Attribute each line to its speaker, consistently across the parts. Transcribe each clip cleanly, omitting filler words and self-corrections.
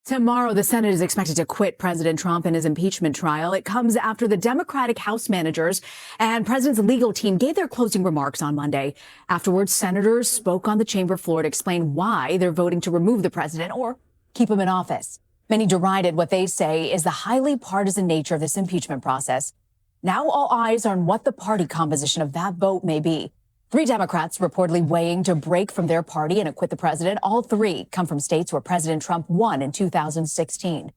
Speaker 1: Tomorrow, the Senate is expected to quit President Trump in his impeachment trial. It comes after the Democratic House managers and president's legal team gave their closing remarks on Monday. Afterwards, senators spoke on the chamber floor to explain why they're voting to remove the president or keep him in office. Many derided what they say is the highly partisan nature of this impeachment process. Now all eyes are on what the party composition of that vote may be. 3 Democrats reportedly weighing to break from their party and acquit the president. All 3 come from states where President Trump won in 2016.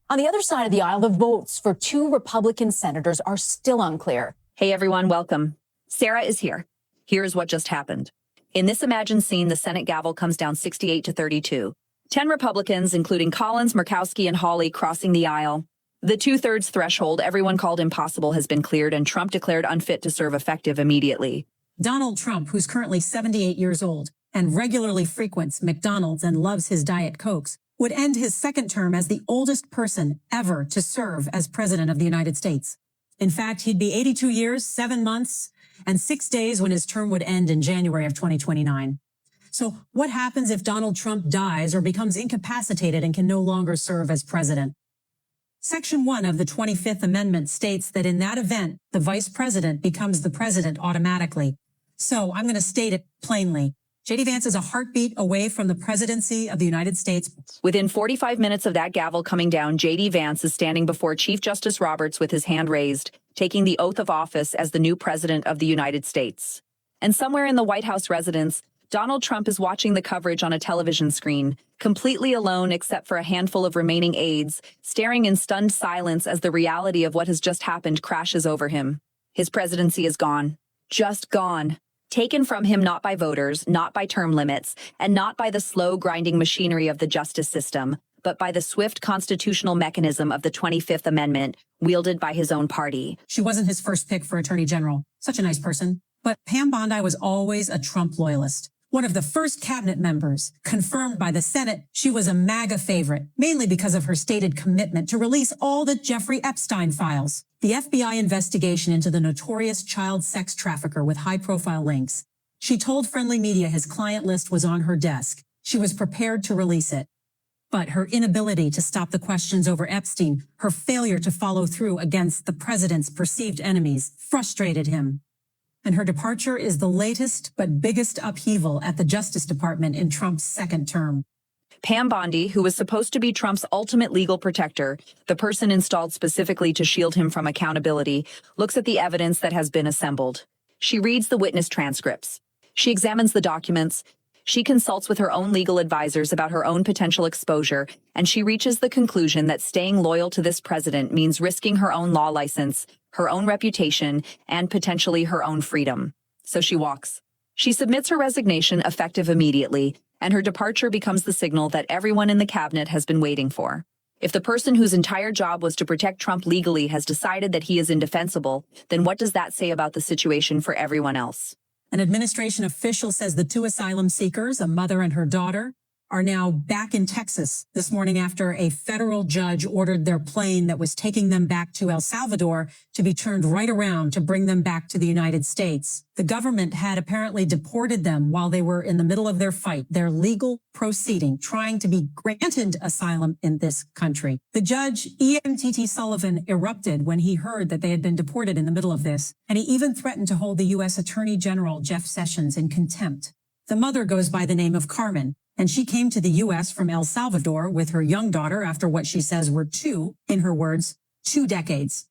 Speaker 1: On the other side of the aisle, the votes for 2 Republican senators are still unclear.
Speaker 2: Hey, everyone, welcome. Sarah is here. Here's what just happened. In this imagined scene, the Senate gavel comes down 68 to 32. 10 Republicans, including Collins, Murkowski, and Hawley, crossing the aisle. The 2/3 threshold everyone called impossible has been cleared, and Trump declared unfit to serve effective immediately.
Speaker 3: Donald Trump, who's currently 78 years old and regularly frequents McDonald's and loves his Diet Cokes, would end his second term as the oldest person ever to serve as president of the United States. In fact, he'd be 82 years, 7 months, and 6 days when his term would end in January of 2029. So what happens if Donald Trump dies or becomes incapacitated and can no longer serve as president? Section 1 of the 25th Amendment states that in that event, the vice president becomes the president automatically. So I'm going to state it plainly. J.D. Vance is a heartbeat away from the presidency of the United States.
Speaker 2: Within 45 minutes of that gavel coming down, J.D. Vance is standing before Chief Justice Roberts with his hand raised, taking the oath of office as the new president of the United States. And somewhere in the White House residence, Donald Trump is watching the coverage on a television screen, completely alone except for a handful of remaining aides, staring in stunned silence as the reality of what has just happened crashes over him. His presidency is gone. Just gone. Taken from him not by voters, not by term limits, and not by the slow grinding machinery of the justice system, but by the swift constitutional mechanism of the 25th Amendment, wielded by his own party.
Speaker 3: She wasn't his first pick for attorney general. Such a nice person. But Pam Bondi was always a Trump loyalist. One of the first cabinet members, confirmed by the Senate, she was a MAGA favorite, mainly because of her stated commitment to release all the Jeffrey Epstein files, the FBI investigation into the notorious child sex trafficker with high-profile links. She told Friendly Media his client list was on her desk. She was prepared to release it. But her inability to stop the questions over Epstein, her failure to follow through against the president's perceived enemies, frustrated him. And her departure is the latest but biggest upheaval at the Justice Department in Trump's second term.
Speaker 2: Pam Bondi, who was supposed to be Trump's ultimate legal protector, the person installed specifically to shield him from accountability, looks at the evidence that has been assembled. She reads the witness transcripts. She examines the documents. She consults with her own legal advisors about her own potential exposure, and she reaches the conclusion that staying loyal to this president means risking her own law license, her own reputation, and potentially her own freedom. So she walks. She submits her resignation effective immediately, and her departure becomes the signal that everyone in the cabinet has been waiting for. If the person whose entire job was to protect Trump legally has decided that he is indefensible, then what does that say about the situation for everyone else?
Speaker 3: An administration official says the 2 asylum seekers, a mother and her daughter, are now back in Texas this morning after a federal judge ordered their plane that was taking them back to El Salvador to be turned right around to bring them back to the United States. The government had apparently deported them while they were in the middle of their fight, their legal proceeding, trying to be granted asylum in this country. The judge, E.M.T.T. Sullivan, erupted when he heard that they had been deported in the middle of this, and he even threatened to hold the U.S. Attorney General Jeff Sessions in contempt. The mother goes by the name of Carmen, and she came to the U.S. from El Salvador with her young daughter after what she says were 2, in her words, 2 decades.